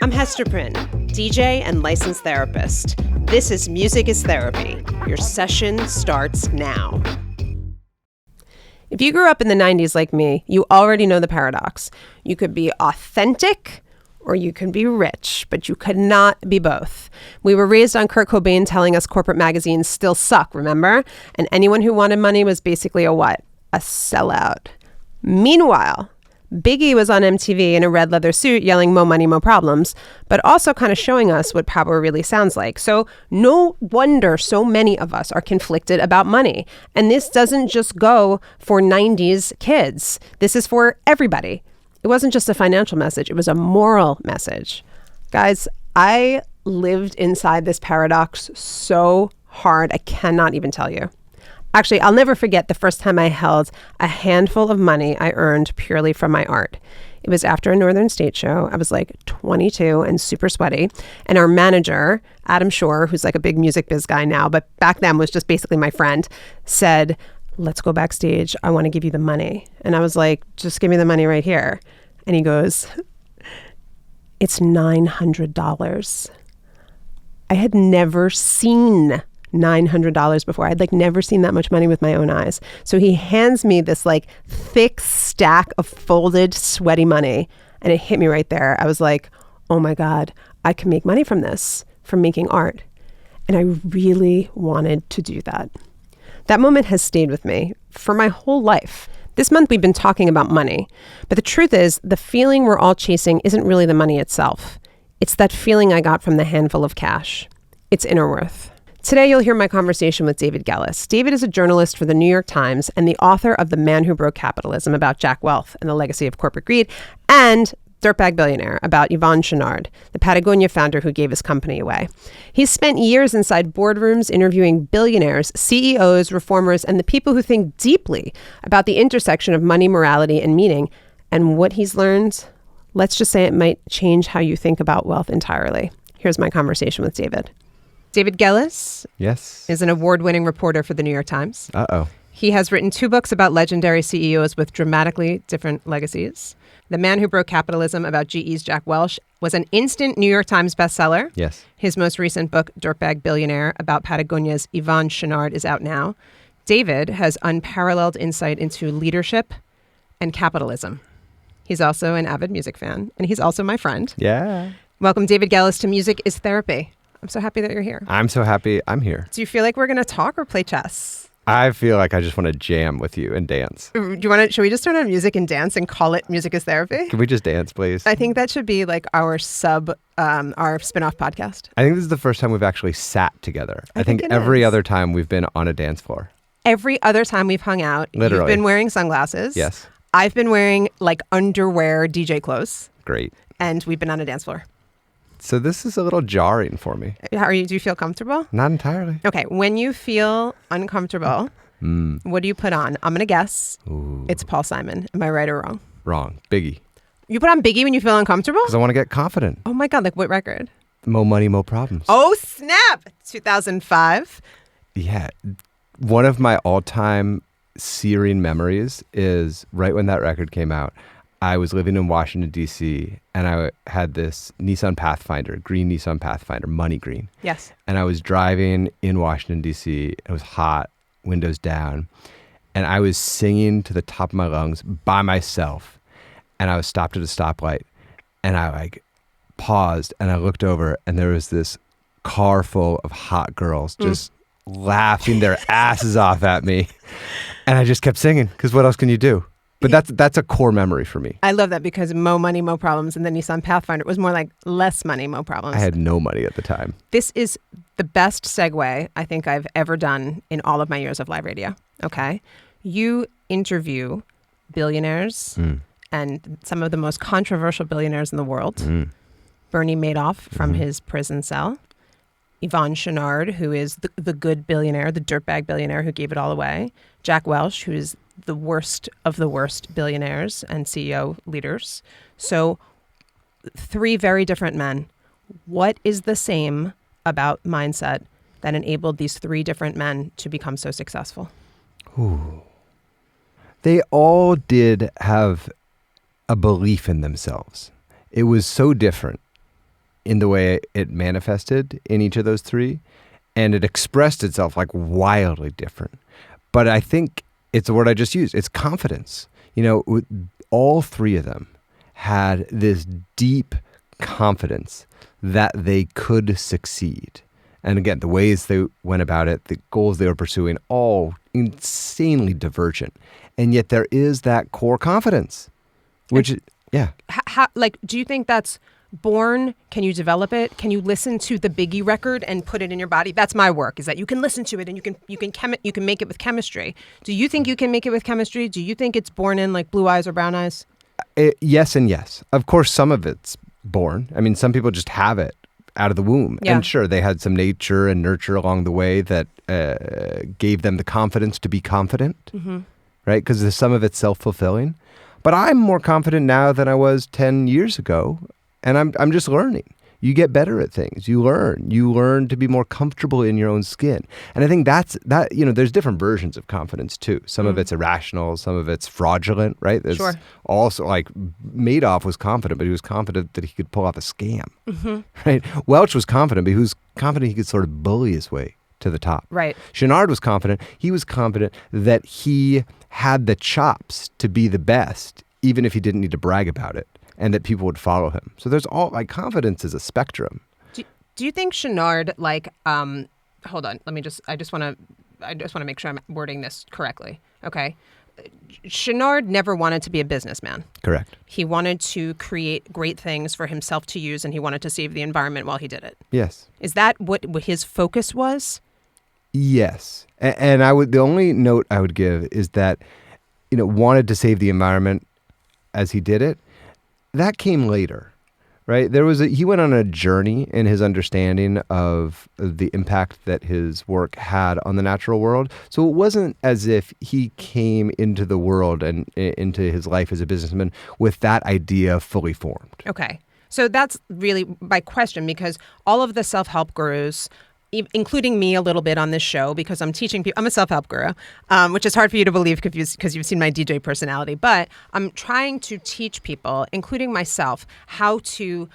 I'm Hesta Prynn, DJ and licensed therapist. This is Music is Therapy. Your session starts now. If you grew up in the 90s like me, you already know the paradox. You could be authentic or you can be rich, but you could not be both. We were raised on Kurt Cobain telling us corporate magazines still suck, remember? And anyone who wanted money was basically a what? A sellout. Meanwhile, Biggie was on MTV in a red leather suit yelling "Mo money, mo problems," but also kind of showing us what power really sounds like. So no wonder so many of us are conflicted about money. And this doesn't just go for 90s kids. This is for everybody. It wasn't just a financial message. It was a moral message. Guys, I lived inside this paradox so hard. I cannot even tell you. Actually, I'll never forget the first time I held a handful of money I earned purely from my art. It was after a Northern State show. I was like 22 and super sweaty. And our manager, Adam Shore, who's like a big music biz guy now, but back then was just basically my friend, said, "Let's go backstage. I want to give you the money." And I was like, "Just give me the money right here." And he goes, "It's $900. I had never seen $900 before. I'd never seen that much money with my own eyes. So he hands me this thick stack of folded sweaty money, and it hit me right there. I was like, oh my God, I can make money from this, from making art. And I really wanted to do that. That moment has stayed with me for my whole life. This month we've been talking about money, but the truth is the feeling we're all chasing isn't really the money itself. It's that feeling I got from the handful of cash. It's inner worth. Today, you'll hear my conversation with David Gellis. David is a journalist for the New York Times and the author of The Man Who Broke Capitalism about Jack Welch and the legacy of corporate greed, and Dirtbag Billionaire about Yvon Chouinard, the Patagonia founder who gave his company away. He's spent years inside boardrooms interviewing billionaires, CEOs, reformers, and the people who think deeply about the intersection of money, morality, and meaning. And what he's learned, let's just say it might change how you think about wealth entirely. Here's my conversation with David. David Gellis is an award-winning reporter for the New York Times. He has written 2 books about legendary CEOs with dramatically different legacies. The Man Who Broke Capitalism about GE's Jack Welch was an instant New York Times bestseller. Yes. His most recent book, Dirtbag Billionaire, about Patagonia's Yvon Chouinard, is out now. David has unparalleled insight into leadership and capitalism. He's also an avid music fan, and he's also my friend. Yeah. Welcome, David Gellis, to Music is Therapy. I'm so happy that you're here. I'm so happy I'm here. Do you feel like we're going to talk or play chess? I feel like I just want to jam with you and dance. Should we just turn on music and dance and call it Music is Therapy? Can we just dance, please? I think that should be our our spin-off podcast. I think this is the first time we've actually sat together. I think every other time we've been on a dance floor. Every other time we've hung out, Literally. You've been wearing sunglasses. Yes. I've been wearing underwear DJ clothes. Great. And we've been on a dance floor. So this is a little jarring for me. Do you feel comfortable? Not entirely. Okay. When you feel uncomfortable, what do you put on? I'm going to guess. Ooh. It's Paul Simon. Am I right or wrong? Wrong. Biggie. You put on Biggie when you feel uncomfortable? Because I want to get confident. Oh my God. What record? Mo money, mo problems. Oh, snap. 2005. Yeah. One of my all-time searing memories is right when that record came out. I was living in Washington, D.C., and I had this Nissan Pathfinder, green Nissan Pathfinder, money green. Yes. And I was driving in Washington, D.C. It was hot, windows down, and I was singing to the top of my lungs by myself. And I was stopped at a stoplight, and I paused, and I looked over, and there was this car full of hot girls just laughing their asses off at me. And I just kept singing, because what else can you do? But that's a core memory for me. I love that because Mo money, mo problems, and the Nissan Pathfinder was more like less money, mo problems. I had no money at the time. This is the best segue I think I've ever done in all of my years of live radio. Okay. You interview billionaires and some of the most controversial billionaires in the world. Bernie Madoff from his prison cell. Yvon Chouinard, who is the good billionaire, the dirtbag billionaire who gave it all away. Jack Welch, who is the worst of the worst billionaires and CEO leaders. So 3 very different men. What is the same about mindset that enabled these 3 different men to become so successful? Ooh. They all did have a belief in themselves. It was so different. in the way it manifested in each of those three, and it expressed itself like wildly different. But I think it's the word I just used. It's confidence. All three of them had this deep confidence that they could succeed. And again, the ways they went about it, the goals they were pursuing, all insanely divergent. And yet there is that core confidence, which, How, do you think that's born? Can you develop it? Can you listen to the Biggie record and put it in your body? That's my work, is that you can listen to it and you can make it with chemistry. Do you think you can make it with chemistry? Do you think it's born in like blue eyes or brown eyes? Yes and yes. Of course, some of it's born. I mean, some people just have it out of the womb. Yeah. And sure, they had some nature and nurture along the way that gave them the confidence to be confident, right? Because some of it's self-fulfilling. But I'm more confident now than I was 10 years ago, and I'm just learning. You get better at things. You learn to be more comfortable in your own skin. And I think there's different versions of confidence too. Some of it's irrational, some of it's fraudulent, right? There's also like Madoff was confident, but he was confident that he could pull off a scam, right? Welch was confident, but he was confident he could sort of bully his way to the top. Right. Chouinard was confident. He was confident that he had the chops to be the best, even if he didn't need to brag about it, and that people would follow him. So there's confidence is a spectrum. Do you think Chouinard, hold on, I just want to make sure I'm wording this correctly. Okay. Chouinard never wanted to be a businessman. Correct. He wanted to create great things for himself to use, and he wanted to save the environment while he did it. Yes. Is that what his focus was? Yes. And the only note I would give is that, wanted to save the environment as he did it. That came later, right? He went on a journey in his understanding of the impact that his work had on the natural world. So it wasn't as if he came into the world and into his life as a businessman with that idea fully formed. Okay. So that's really my question, because all of the self-help gurus, including me a little bit on this show, because I'm teaching people. I'm a self-help guru, which is hard for you to believe because you've seen my DJ personality. But I'm trying to teach people, including myself, how to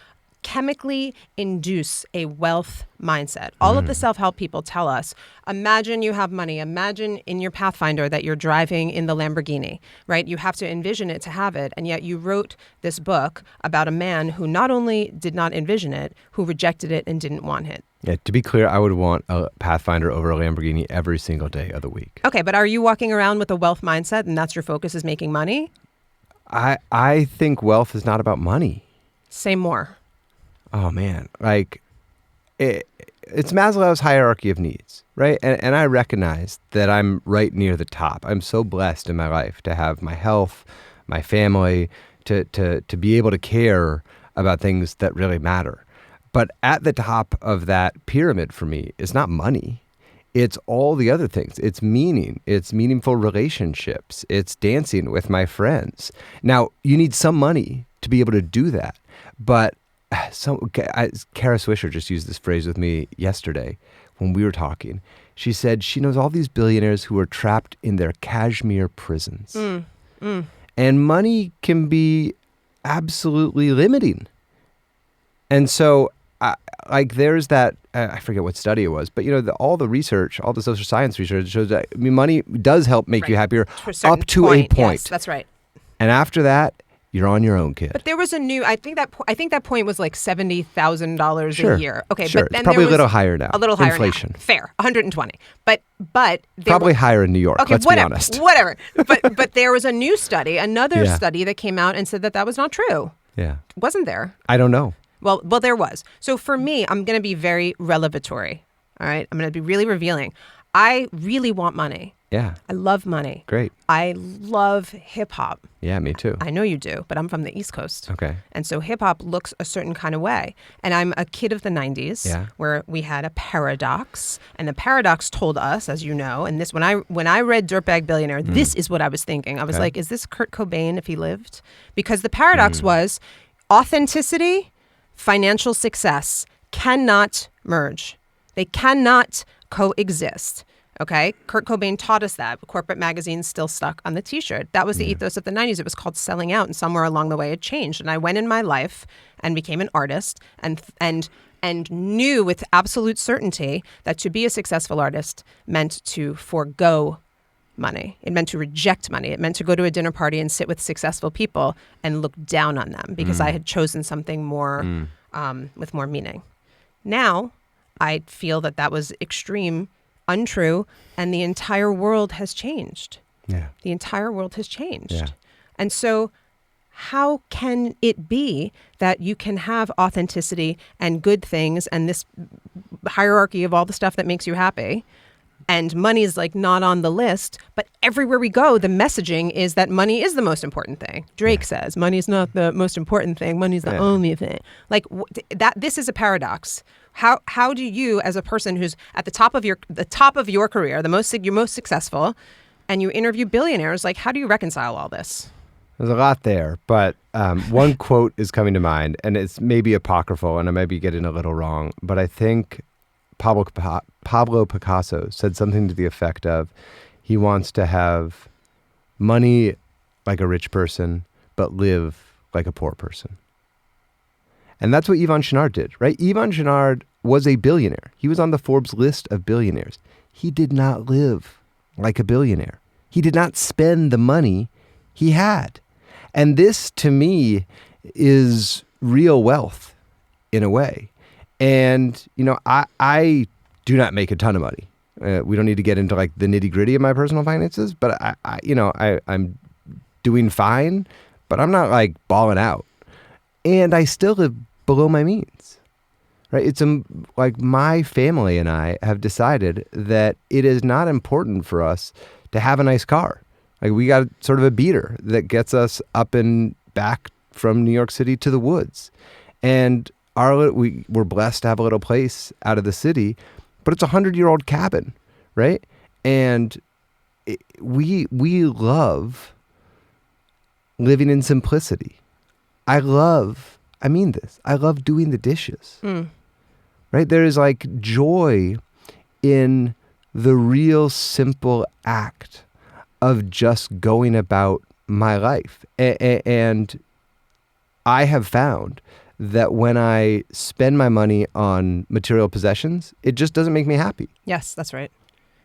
chemically induce a wealth mindset. All of the self-help people tell us, imagine you have money. Imagine in your Pathfinder that you're driving in the Lamborghini, right? You have to envision it to have it. And yet you wrote this book about a man who not only did not envision it, who rejected it and didn't want it. Yeah, to be clear, I would want a Pathfinder over a Lamborghini every single day of the week. Okay, but are you walking around with a wealth mindset and that's your focus, is making money? I think wealth is not about money. Say more. Oh, man. It's Maslow's hierarchy of needs, right? And I recognize that I'm right near the top. I'm so blessed in my life to have my health, my family, to be able to care about things that really matter. But at the top of that pyramid for me is not money. It's all the other things. It's meaning. It's meaningful relationships. It's dancing with my friends. Now, you need some money to be able to do that. But Kara Swisher just used this phrase with me yesterday when we were talking. She said she knows all these billionaires who are trapped in their cashmere prisons. And money can be absolutely limiting. And so, there's that, I forget what study it was, but all the research, all the social science research shows that money does help make you happier up to a point. Yes, that's right. And after that, you're on your own, kid. But there was a new, I think that point was like $70,000 a year. Okay, sure. But then it's probably there was a little higher now. A little higher Inflation. Now. Fair, 120. But probably higher in New York. Okay, let's be honest. Whatever. But there was a new study, another study that came out and said that was not true. Yeah. Wasn't there? I don't know. Well, there was. So for me, I'm going to be very revelatory. All right, I'm going to be really revealing. I really want money. Yeah. I love money. Great. I love hip hop. Yeah, me too. I know you do, but I'm from the East Coast. Okay. And so hip hop looks a certain kind of way. And I'm a kid of the 90s where we had a paradox. And the paradox told us, as you know, and this when I read Dirtbag Billionaire, this is what I was thinking. I was like, is this Kurt Cobain if he lived? Because the paradox was authenticity, financial success cannot merge. They cannot coexist. Okay, Kurt Cobain taught us that. Corporate magazines still stuck on the T-shirt. That was the ethos of the 90s. It was called selling out, and somewhere along the way it changed. And I went in my life and became an artist and knew with absolute certainty that to be a successful artist meant to forego money. It meant to reject money. It meant to go to a dinner party and sit with successful people and look down on them because I had chosen something more with more meaning. Now, I feel that was extreme, untrue, and the entire world has changed. Yeah. The entire world has changed. Yeah. And so how can it be that you can have authenticity and good things and this hierarchy of all the stuff that makes you happy, and money is like not on the list, but everywhere we go, the messaging is that money is the most important thing. Drake says money is not the most important thing. Money is the only thing. Like that. This is a paradox. How do you, as a person who's at the top of your career, you're most successful, and you interview billionaires, like how do you reconcile all this? There's a lot there, but one quote is coming to mind, and it's maybe apocryphal, and I might be getting a little wrong, but I think Pablo Picasso said something to the effect of, he wants to have money like a rich person, but live like a poor person. And that's what Yvon Chouinard did, right? Yvon Chouinard was a billionaire. He was on the Forbes list of billionaires. He did not live like a billionaire. He did not spend the money he had. And this, to me, is real wealth in a way. And, I do not make a ton of money. We don't need to get into like the nitty gritty of my personal finances, but I'm doing fine, but I'm not like balling out. And I still live below my means, right? It's like my family and I have decided that it is not important for us to have a nice car. Like we got sort of a beater that gets us up and back from New York City to the woods. And we're blessed to have a little place out of the city, but it's a 100-year-old cabin, right? And we love living in simplicity. I mean this, I love doing the dishes, right? There is like joy in the real simple act of just going about my life. And I have found that when I spend my money on material possessions, it just doesn't make me happy. Yes, that's right.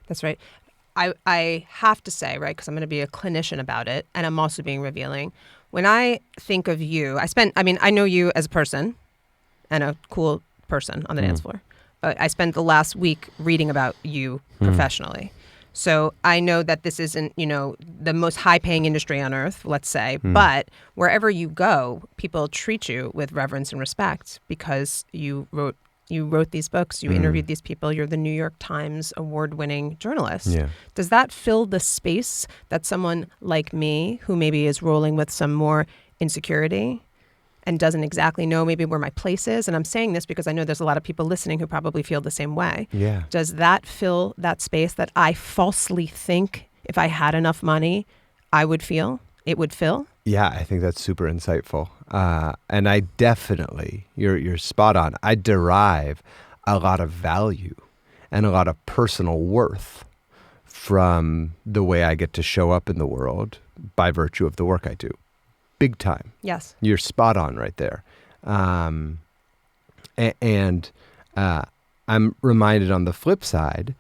That's right. I have to say, right, because I'm going to be a clinician about it, and I'm also being revealing. When I think of you, I know you as a person and a cool person on the dance floor. But I spent the last week reading about you professionally. So I know that this isn't, the most high-paying industry on earth, let's say, but wherever you go, people treat you with reverence and respect because you wrote these books, you interviewed these people, you're the New York Times award-winning journalist. Yeah. Does that fill the space that someone like me, who maybe is rolling with some more insecurity and doesn't exactly know maybe where my place is? And I'm saying this because I know there's a lot of people listening who probably feel the same way. Yeah. Does that fill that space that I falsely think if I had enough money, it would fill? Yeah, I think that's super insightful. And I definitely, you're spot on. I derive a lot of value and a lot of personal worth from the way I get to show up in the world by virtue of the work I do. Big time. Yes. You're spot on right there. And I'm reminded on the flip side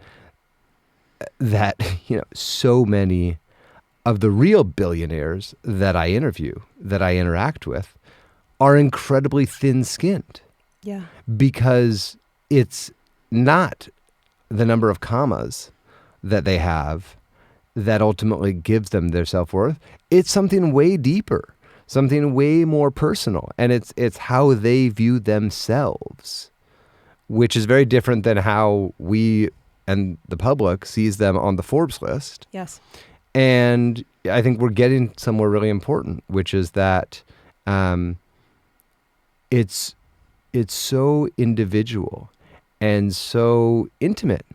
that, so many of the real billionaires that I interview, that I interact with, are incredibly thin-skinned. Yeah. Because it's not the number of commas that they have that ultimately gives them their self-worth. It's something way deeper, something way more personal. And it's how they view themselves, which is very different than how we and the public sees them on the Forbes list. Yes. And I think we're getting somewhere really important, which is that it's so individual and so intimate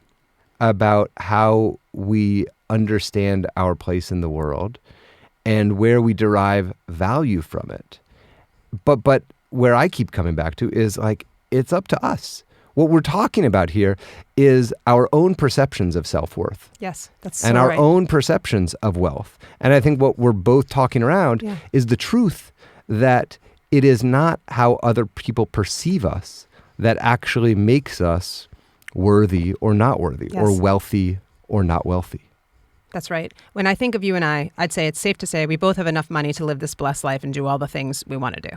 about how we understand our place in the world and where we derive value from it. But where I keep coming back to is like, it's up to us. what we're talking about here is our own perceptions of self-worth. Yes, that's and so our right. own perceptions of wealth. And I think what we're both talking around is the truth that it is not how other people perceive us that actually makes us worthy or not worthy, or wealthy or not wealthy. That's right. When I think of you and I'd say it's safe to say we both have enough money to live this blessed life and do all the things we want to do.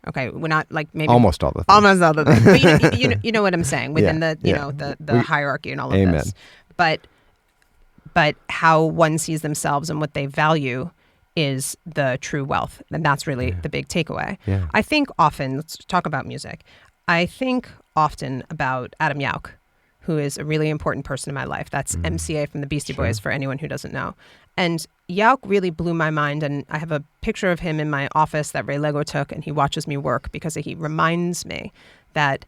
Okay, we're not like maybe almost all the things. Almost all the things. But you know what I'm saying within the hierarchy and all of this. But how one sees themselves and what they value is the true wealth, and that's really the big takeaway. Yeah. I think often, let's talk about music. I think often about Adam Yauch, who is a really important person in my life. That's MCA from the Beastie Boys, for anyone who doesn't know. And Yauch really blew my mind, and I have a picture of him in my office that Ray Lego took, and he watches me work because he reminds me that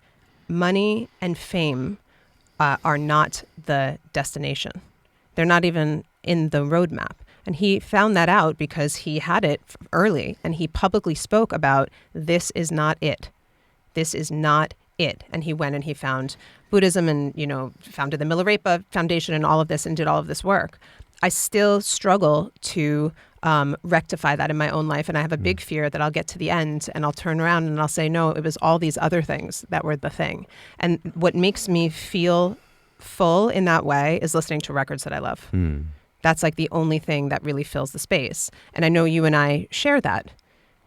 money and fame are not the destination. They're not even in the roadmap. And he found that out because he had it early, and he publicly spoke about, this is not it. This is not it. And he went and he found Buddhism and, founded the Milarepa Foundation and all of this and did all of this work. I still struggle to rectify that in my own life. And I have a big fear that I'll get to the end and I'll turn around and I'll say, no, it was all these other things that were the thing. And what makes me feel full in that way is listening to records that I love. That's like the only thing that really fills the space. And I know you and I share that,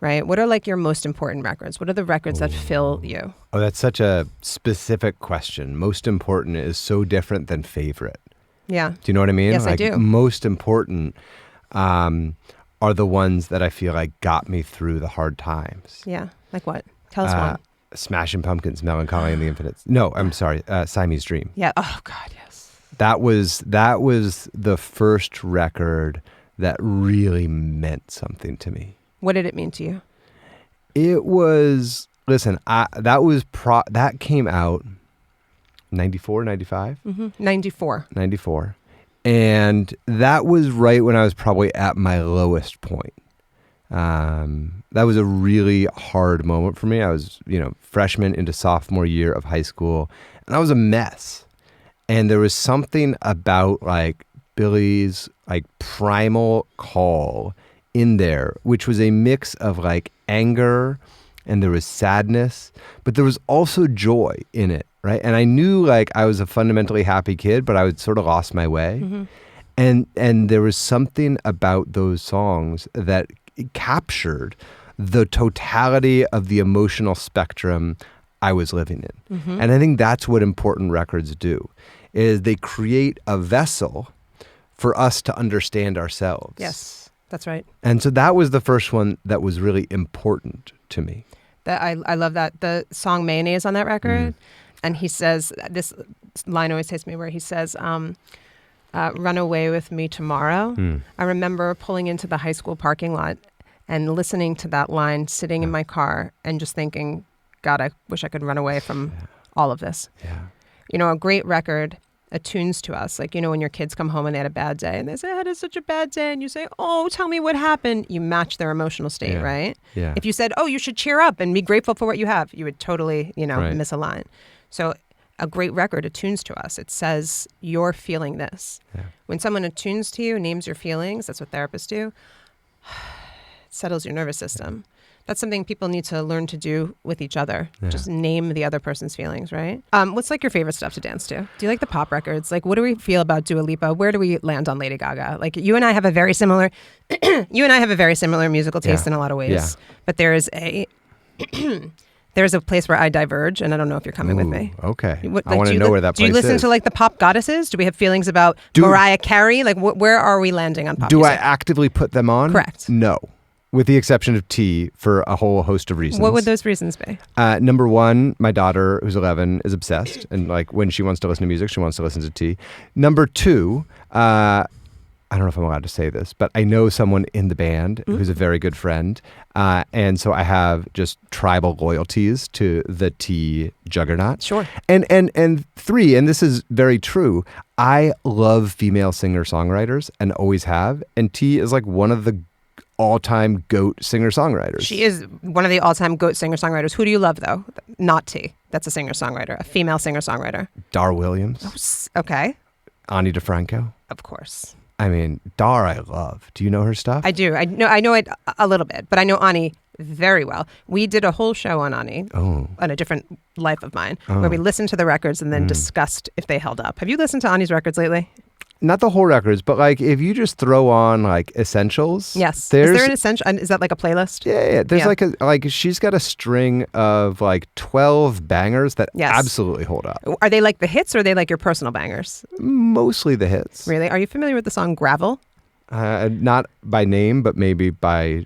right? What are like your most important records? What are the records that fill you? Oh, that's such a specific question. Most important is so different than favorite. Yeah. Do you know what I mean? Yes, I do. Most important are the ones that I feel like got me through the hard times. Yeah. Like what? Tell us one. Smashing Pumpkins, Melancholy and the Infinite. No, I'm sorry. Siamese Dream. Yeah. Oh, God, yes. That was the first record that really meant something to me. What did it mean to you? It was, listen, that came out 94, 95? 94. 94. And that was right when I was probably at my lowest point. That was a really hard moment for me. I was, freshman into sophomore year of high school, and I was a mess. And there was something about like Billy's like primal call in there, which was a mix of like anger and there was sadness, but there was also joy in it, right? And I knew like I was a fundamentally happy kid, but I would sort of lost my way. And there was something about those songs that captured the totality of the emotional spectrum I was living in. And I think that's what important records do, is they create a vessel for us to understand ourselves. Yes, that's right. And so that was the first one that was really important to me. I love that. The song Mayonnaise on that record, and he says, this line always hits me where he says, run away with me tomorrow. I remember pulling into the high school parking lot and listening to that line, sitting in my car and just thinking, God, I wish I could run away from all of this. Yeah. A great record attunes to us. Like, when your kids come home and they had a bad day and they say, I had such a bad day. And you say, oh, tell me what happened. You match their emotional state, right? Yeah. If you said, oh, you should cheer up and be grateful for what you have, you would totally, Right. miss a line. So a great record attunes to us. It says, you're feeling this. Yeah. When someone attunes to you, names your feelings, that's what therapists do, it settles your nervous system. That's something people need to learn to do with each other. Yeah. Just name the other person's feelings, right? What's like your favorite stuff to dance to? Do you like the pop records? Like, what do we feel about Dua Lipa? Where do we land on Lady Gaga? Like, you and I have a very similar, musical taste in a lot of ways. Yeah. But there's a place where I diverge, and I don't know if you're coming with me. Okay. I want to know where that place is. Do you listen to like the pop goddesses? Do we have feelings about Mariah Carey? Like, where are we landing on pop music? music? I actively put them on? Correct. No. With the exception of T, for a whole host of reasons. What would those reasons be? Number one, my daughter, who's 11, is obsessed. And like when she wants to listen to music, she wants to listen to T. Number two, I don't know if I'm allowed to say this, but I know someone in the band who's a very good friend. And so I have just tribal loyalties to the T juggernaut. Sure. And three, and this is very true, I love female singer-songwriters and always have. And T is like one of the all-time GOAT singer-songwriters. She is one of the all-time GOAT singer-songwriters. Who do you love, though? Not T. That's a singer-songwriter, a female singer-songwriter. Dar Williams. Okay. Ani DeFranco. Of course. I mean, Dar I love. Do you know her stuff? I do. I know it a little bit, but I know Ani very well. We did a whole show on Ani on a different life of mine where we listened to the records and then discussed if they held up. Have you listened to Ani's records lately? Not the whole records, but like if you just throw on like essentials. Yes. Is there an essential? Is that like a playlist? Yeah. There's she's got a string of like 12 bangers that absolutely hold up. Are they like the hits or are they like your personal bangers? Mostly the hits. Really? Are you familiar with the song Gravel? Not by name, but maybe by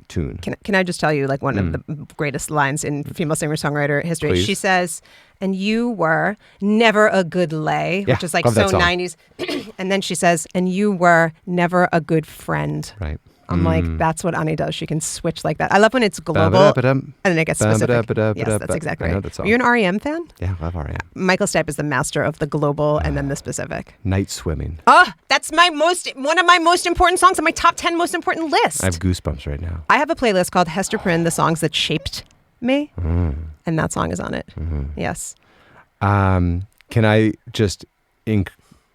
tune. Can I just tell you like one of the greatest lines in female singer-songwriter history? Please. She says, "And you were never a good lay," which is like so 90s. And then she says, "And you were never a good friend." Right. I'm like, that's what Ani does. She can switch like that. I love when it's global and then it gets specific. Yes, that's exactly right. Are you an R.E.M. fan? Yeah, I love R.E.M. Michael Stipe is the master of the global and then the specific. Night Swimming. Oh, that's one of my most important songs on my top 10 most important list. I have goosebumps right now. I have a playlist called Hesta Prynn, the songs that shaped me. And that song is on it. Yes. Can I just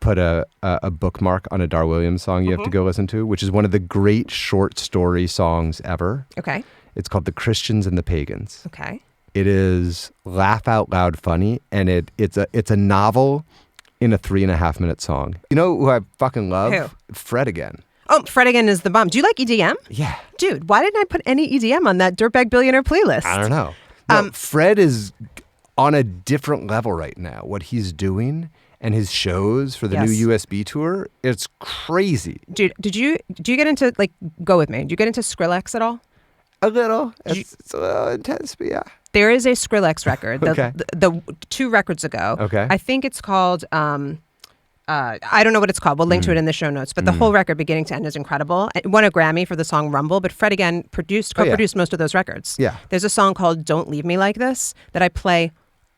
put a bookmark on a Dar Williams song you have to go listen to, which is one of the great short story songs ever. Okay. It's called The Christians and the Pagans. Okay. It is laugh out loud funny, and it's a novel in a 3.5-minute song. You know who I fucking love? Who? Fred Again. Oh, Fred Again is the bomb. Do you like EDM? Yeah. Dude, why didn't I put any EDM on that Dirtbag Billionaire playlist? I don't know. No, Fred is on a different level right now. What he's doing and his shows for the new USB tour, it's crazy. Dude, do you get into, like, go with me, do you get into Skrillex at all? A little. It's a little intense, but yeah. There is a Skrillex record, Okay. the 2 records ago. Okay. I think it's called, I don't know what it's called. We'll link to it in the show notes. But the whole record, beginning to end, is incredible. It won a Grammy for the song Rumble, but Fred Again co-produced most of those records. Yeah. There's a song called Don't Leave Me Like This that I play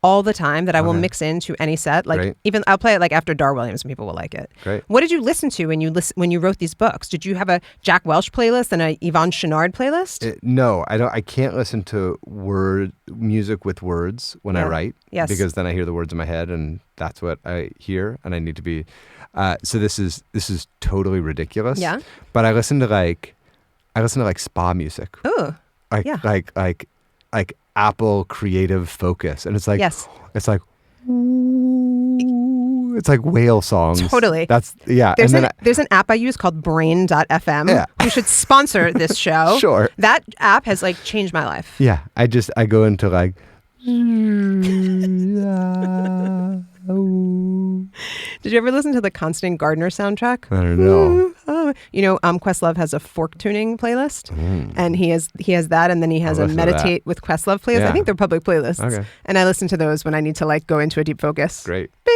all the time that I will mix into any set. Like Great. even I'll play it like after Dar Williams and people will like it. Great. What did you listen to when you wrote these books? Did you have a Jack Welch playlist and a Yvon Chouinard playlist? No, I don't. I can't listen to music with words when I write. Yes. Because then I hear the words in my head and that's what I hear, and I need to be. So this is totally ridiculous. Yeah. But I listen to like spa music. Ooh. Like Apple Creative Focus, and it's like it's like whale songs. Totally. There's an app I use called Brain.fm. Who should sponsor this show. Sure. That app has like changed my life. Yeah. I go into like Did you ever listen to the Constant Gardener soundtrack? I don't know. You know, Questlove has a fork tuning playlist, and he has that, and then he has a meditate with Questlove playlist. Yeah. I think they're public playlists, Okay. and I listen to those when I need to like go into a deep focus. Great. Bing.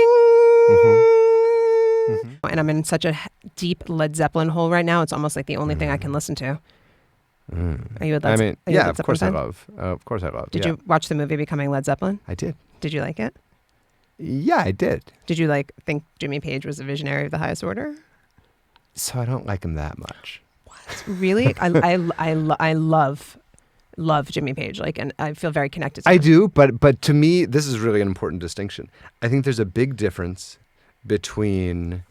Mm-hmm. And I'm in such a deep Led Zeppelin hole right now. It's almost like the only thing I can listen to. Are you a Led Zeppelin? Of course I love. Did you watch the movie Becoming Led Zeppelin? I did. Did you like it? Yeah, I did. Did you like think Jimmy Page was a visionary of the highest order? So I don't like him that much. What? Really? I love Jimmy Page. Like, and I feel very connected to him. I do, but to me, this is really an important distinction. I think there's a big difference between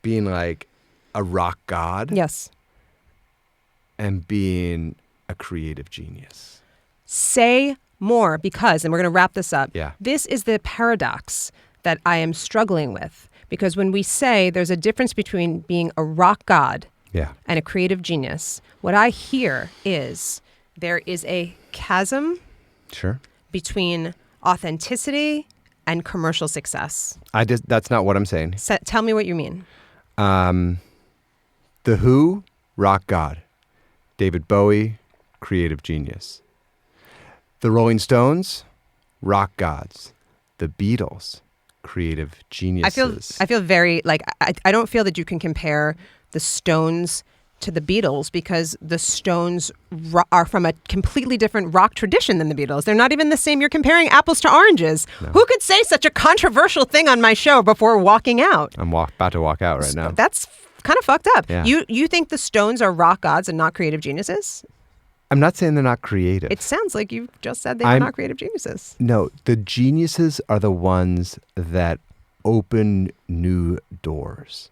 being like a rock god, yes, and being a creative genius. Say more, because, and we're going to wrap this up. Yeah. This is the paradox that I am struggling with, because when we say there's a difference between being a rock god and a creative genius, what I hear is there is a chasm between authenticity and commercial success. That's not what I'm saying. Tell me what you mean. The Who, rock god. David Bowie, creative genius. The Rolling Stones, rock gods. The Beatles, creative geniuses. I feel very like I don't feel that you can compare the Stones to the Beatles, because the Stones are from a completely different rock tradition than the Beatles. They're not even the same. You're comparing apples to oranges. No. Who could say such a controversial thing on my show before walking out? I'm about to walk out right now. That's kind of fucked up. Yeah. You think the Stones are rock gods and not creative geniuses? I'm not saying they're not creative. It sounds like you just said they were not creative geniuses. No, the geniuses are the ones that open new doors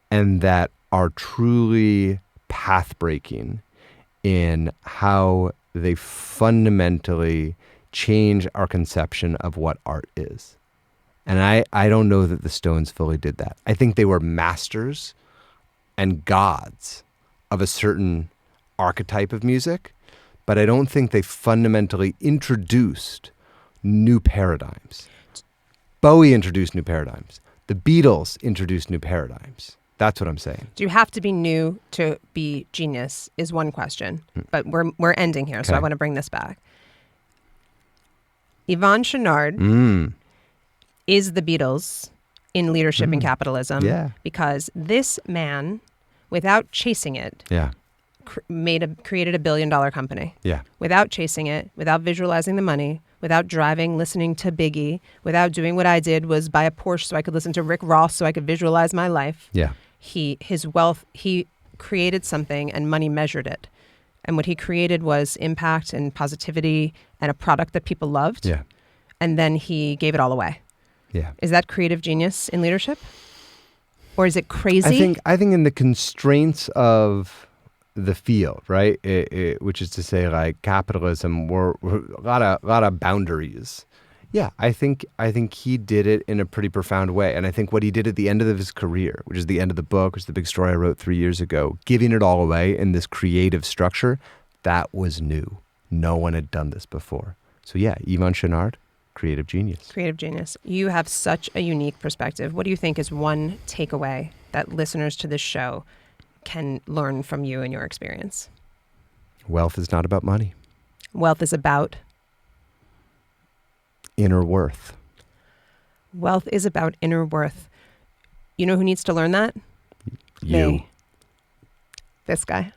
and that are truly path-breaking in how they fundamentally change our conception of what art is. And I don't know that the Stones fully did that. I think they were masters and gods of a certain archetype of music, but I don't think they fundamentally introduced new paradigms. Bowie introduced new paradigms. The Beatles introduced new paradigms. That's what I'm saying. Do you have to be new to be genius is one question, but we're ending here, so I want to bring this back. Yvon Chouinard is the Beatles in leadership and capitalism because this man, without chasing it, created $1 billion company. Yeah. Without chasing it, without visualizing the money, without driving, listening to Biggie, without doing what I did was buy a Porsche so I could listen to Rick Ross so I could visualize my life. Yeah. His wealth, he created something and money measured it. And what he created was impact and positivity and a product that people loved. Yeah. And then he gave it all away. Yeah. Is that creative genius in leadership? Or is it crazy? I think in the constraints of the field, right? Which is to say, like capitalism, we're a lot of boundaries. Yeah, I think he did it in a pretty profound way. And I think what he did at the end of his career, which is the end of the book, which is the big story I wrote 3 years ago, giving it all away in this creative structure, that was new. No one had done this before. So yeah, Yvon Chouinard, creative genius. Creative genius. You have such a unique perspective. What do you think is one takeaway that listeners to this show can learn from you and your experience? Wealth is not about money. Wealth is about inner worth. Wealth is about inner worth. You know who needs to learn that? You. Me. This guy.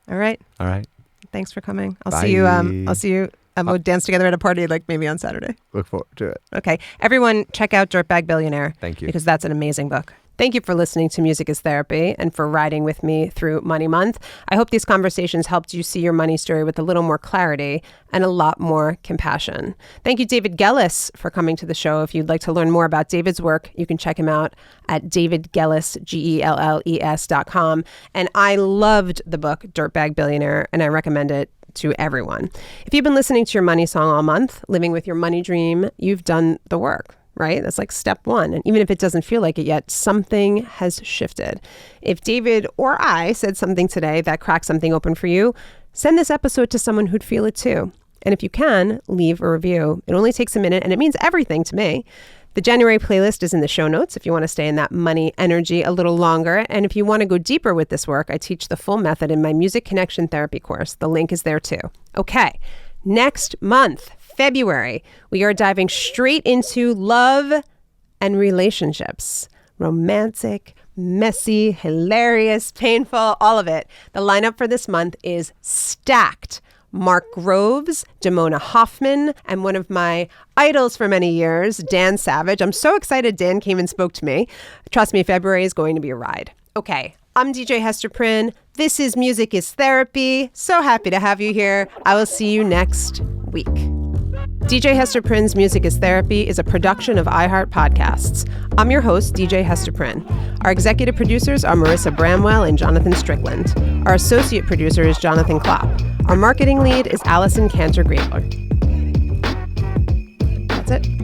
All right. All right. Thanks for coming. Bye. I'll see you. We'll dance together at a party, like maybe on Saturday. Look forward to it. Okay. Everyone, check out Dirtbag Billionaire. Thank you. Because that's an amazing book. Thank you for listening to Music is Therapy and for riding with me through Money Month. I hope these conversations helped you see your money story with a little more clarity and a lot more compassion. Thank you, David Gellis, for coming to the show. If you'd like to learn more about David's work, you can check him out at davidgellis, GELLES.com. And I loved the book, Dirtbag Billionaire, and I recommend it to everyone. If you've been listening to your money song all month, living with your money dream, you've done the work. Right? That's like step one. And even if it doesn't feel like it yet, something has shifted. If David or I said something today that cracked something open for you, send this episode to someone who'd feel it too. And if you can, leave a review. It only takes a minute and it means everything to me. The January playlist is in the show notes if you want to stay in that money energy a little longer. And if you want to go deeper with this work, I teach the full method in my Music Connection Therapy course. The link is there too. Okay, next month, February, we are diving straight into love and relationships. Romantic, messy, hilarious, painful, all of it. The lineup for this month is stacked. Mark Groves, Damona Hoffman, and one of my idols for many years, Dan Savage. I'm so excited Dan came and spoke to me. Trust me, February is going to be a ride. Okay, I'm DJ Hesta Prynn. This is Music is Therapy. So happy to have you here. I will see you next week. DJ Hesta Prynn's Music is Therapy is a production of iHeart Podcasts. I'm your host, DJ Hesta Prynn. Our executive producers are Marissa Bramwell and Jonathan Strickland. Our associate producer is Jonathan Klopp. Our marketing lead is Allison Cantor-Grabler. That's it.